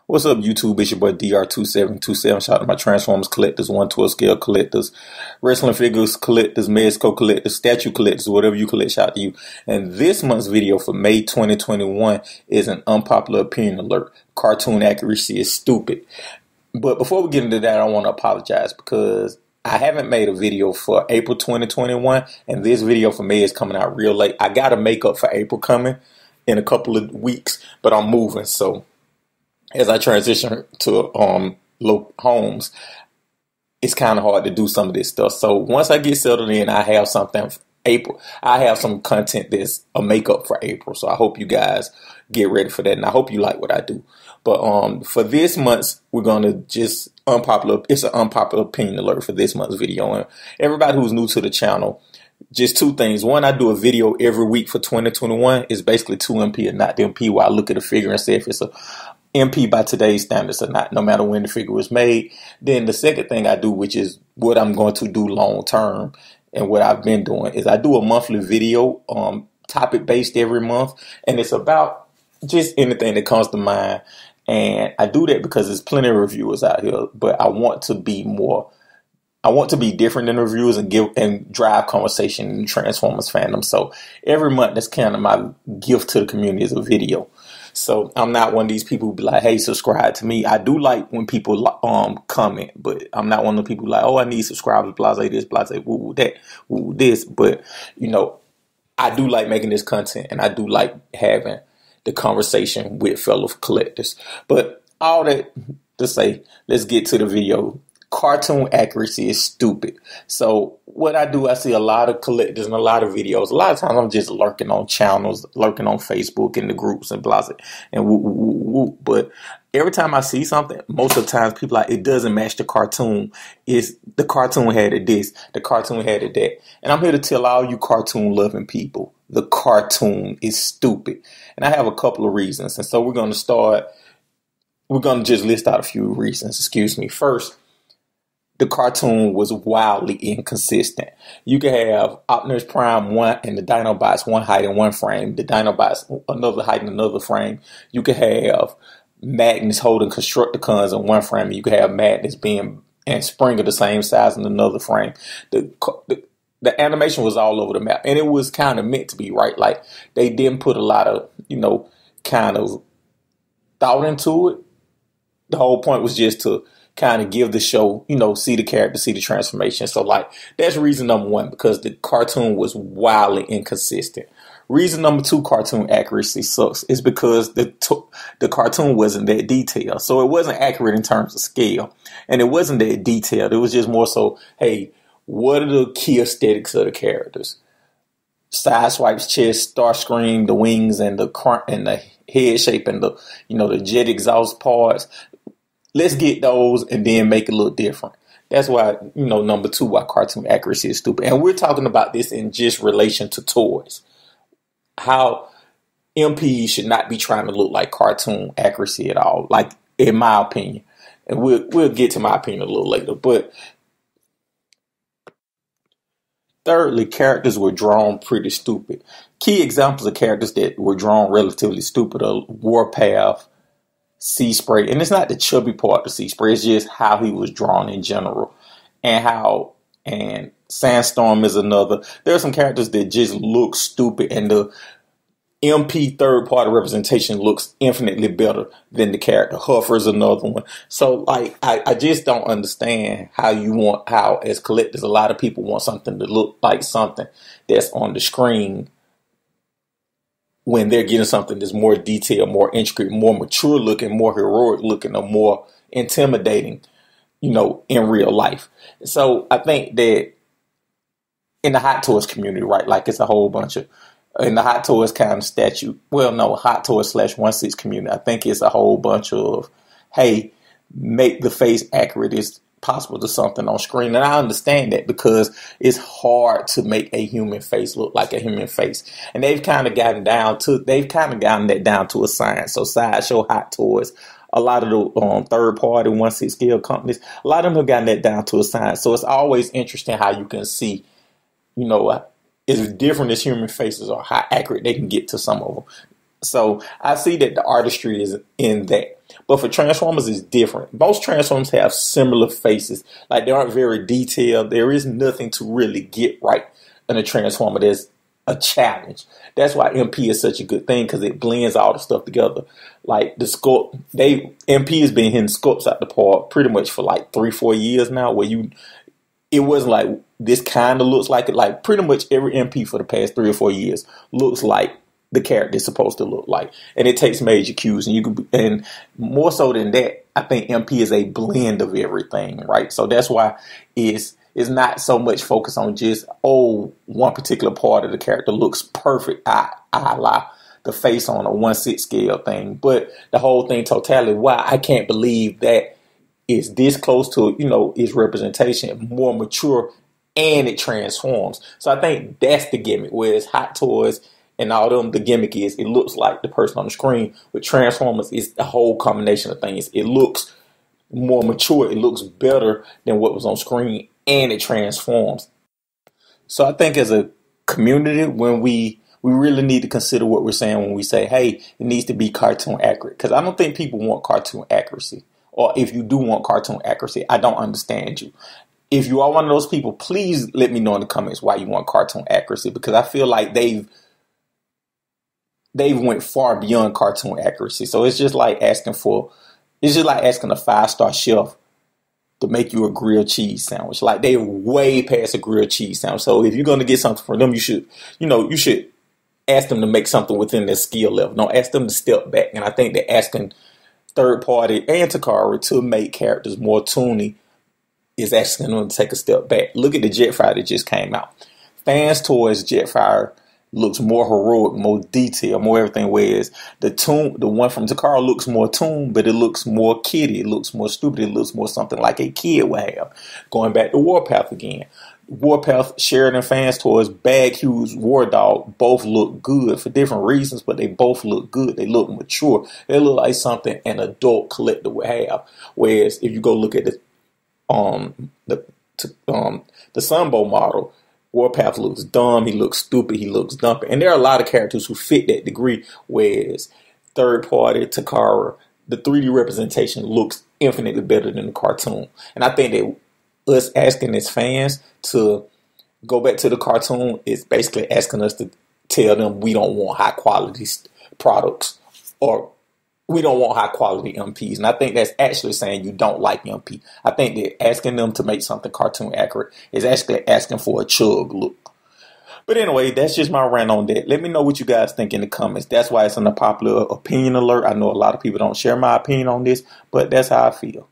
What's up, YouTube? It's your boy DR2727. Shout out to my Transformers collectors, 1/12 scale collectors, wrestling figures collectors, Mezco collectors, statue collectors, whatever you collect, shout out to you. And this month's video for May 2021 is an unpopular opinion alert. Cartoon accuracy is stupid. But before we get into that, I want to apologize because I haven't made a video for April 2021, and this video for me is coming out real late. I got to make up for April coming in a couple of weeks, but I'm moving, so as I transition to low homes, it's kind of hard to do some of this stuff. So once I get settled in, I have something for April. I have some content that's a makeup for April. So I hope you guys get ready for that, and I hope you like what I do. But for this month's, we're gonna just unpopular. It's an unpopular opinion alert for this month's video. And everybody who's new to the channel, just two things. One, I do a video every week for 2021. It's basically 2 MP or not the MP, where I look at a figure and say if it's a MP by today's standards or not, no matter when the figure was made. Then the second thing I do, which is what I'm going to do long term and what I've been doing, is I do a monthly video, topic based every month, and it's about just anything that comes to mind. And I do that because there's plenty of reviewers out here, but I want to be different than reviewers and drive conversation in the Transformers fandom. So every month, that's kind of my gift to the community, is a video. So I'm not one of these people who be like, hey, subscribe to me. I do like when people comment, but I'm not one of the people like, oh, I need subscribers, blase this, blase woo that, woo this. But, you know, I do like making this content, and I do like having the conversation with fellow collectors. But all that to say, let's get to the video. Cartoon accuracy is stupid. So what I do, I see a lot of collectors and a lot of videos. A lot of times I'm just lurking on channels, lurking on Facebook in the groups and blah, and woo, woo, woo, woo. But every time I see something, most of the times people are like, it doesn't match the cartoon. It's the cartoon had it this, the cartoon had it that. And I'm here to tell all you cartoon loving people, the cartoon is stupid. And I have a couple of reasons. And so we're going to just list out a few reasons. Excuse me. First, the cartoon was wildly inconsistent. You could have Optimus Prime 1 and the Dinobots one height in one frame, the Dinobots another height in another frame. You could have Magnus holding Constructicons in one frame, and you could have Magnus and Springer the same size in another frame. The animation was all over the map, and it was kind of meant to be, right? Like, they didn't put a lot of, kind of thought into it. The whole point was just to kind of give the show, see the character, see the transformation. So, like, that's reason number one, because the cartoon was wildly inconsistent. Reason number two, cartoon accuracy sucks, is because the cartoon wasn't that detailed. So it wasn't accurate in terms of scale, and it wasn't that detailed. It was just more so, hey, what are the key aesthetics of the characters? Sideswipes, chest, Starscream, the wings, and the head shape, and the jet exhaust parts. Let's get those and then make it look different. That's why, number two, why cartoon accuracy is stupid. And we're talking about this in just relation to toys. How MPs should not be trying to look like cartoon accuracy at all, like, in my opinion. And we'll get to my opinion a little later. But thirdly, characters were drawn pretty stupid. Key examples of characters that were drawn relatively stupid are Warpath, Sea Spray, and it's not the chubby part of Sea Spray, it's just how he was drawn in general, and Sandstorm is another. There are some characters that just look stupid, and the MP third party representation looks infinitely better than the character. Huffer is another one. So, like, I just don't understand how as collectors, a lot of people want something to look like something that's on the screen when they're getting something that's more detailed, more intricate, more mature looking, more heroic looking, or more intimidating, in real life. So I think that in the Hot Toys community, right, like, it's a whole bunch of, in the Hot Toys kind of statute, Hot Toys /16 community, I think it's a whole bunch of, hey, make the face accurate as possible to something on screen. And I understand that, because it's hard to make a human face look like a human face. And they've kind of gotten that down to a science. So Sideshow, Hot Toys, a lot of the third party 1/6 scale companies, a lot of them have gotten that down to a science. So it's always interesting how you can see, as different as human faces are, how accurate they can get to some of them. So I see that the artistry is in that. But for Transformers, it's different. Most Transformers have similar faces. Like, they aren't very detailed. There is nothing to really get right in a Transformer. There's a challenge. That's why MP is such a good thing, because it blends all the stuff together. Like the sculpt, MP has been hitting sculpts out the park pretty much for like 3-4 years now, where it wasn't like this kind of looks like it. Like pretty much every MP for the past 3 or 4 years looks like the character is supposed to look like, and it takes major cues. And more so than that, I think MP is a blend of everything, right? So that's why it's not so much focused on just one particular part of the character looks perfect, la the face on a 1/6 scale thing, but the whole thing totality. Why I can't believe that it's this close to its representation, more mature, and it transforms. So I think that's the gimmick. Whereas Hot Toys and all them, the gimmick is it looks like the person on the screen. With Transformers, it's the whole combination of things. It looks more mature. It looks better than what was on screen, and it transforms. So I think as a community, when we really need to consider what we're saying when we say, hey, it needs to be cartoon accurate. Because I don't think people want cartoon accuracy. Or if you do want cartoon accuracy, I don't understand you. If you are one of those people, please let me know in the comments why you want cartoon accuracy. Because I feel like they've went far beyond cartoon accuracy. So it's just like asking a 5-star chef to make you a grilled cheese sandwich. Like, they're way past a grilled cheese sandwich. So if you're going to get something from them, you should ask them to make something within their skill level. Don't ask them to step back. And I think they're asking third party and Takara to make characters more toony is asking them to take a step back. Look at the Jetfire that just came out. Fans toys Jetfire looks more heroic, more detailed, more everything. Whereas the one from Takara looks more toon, but it looks more kiddie. It looks more stupid. It looks more something like a kid would have. Going back to Warpath again. Warpath, Sheridan Fans Toys, Bag Hughes, War Dog both look good for different reasons, but they both look good. They look mature. They look like something an adult collector would have. Whereas if you go look at the Sunbow model, Warpath looks dumb, he looks stupid, he looks dumb. And there are a lot of characters who fit that degree, whereas third party, Takara, the 3D representation looks infinitely better than the cartoon. And I think that us asking as fans to go back to the cartoon is basically asking us to tell them we don't want high quality products, or we don't want high quality MPs. And I think that's actually saying you don't like MP. I think that asking them to make something cartoon accurate is actually asking for a chug look. But anyway, that's just my rant on that. Let me know what you guys think in the comments. That's why it's an unpopular opinion alert. I know a lot of people don't share my opinion on this, but that's how I feel.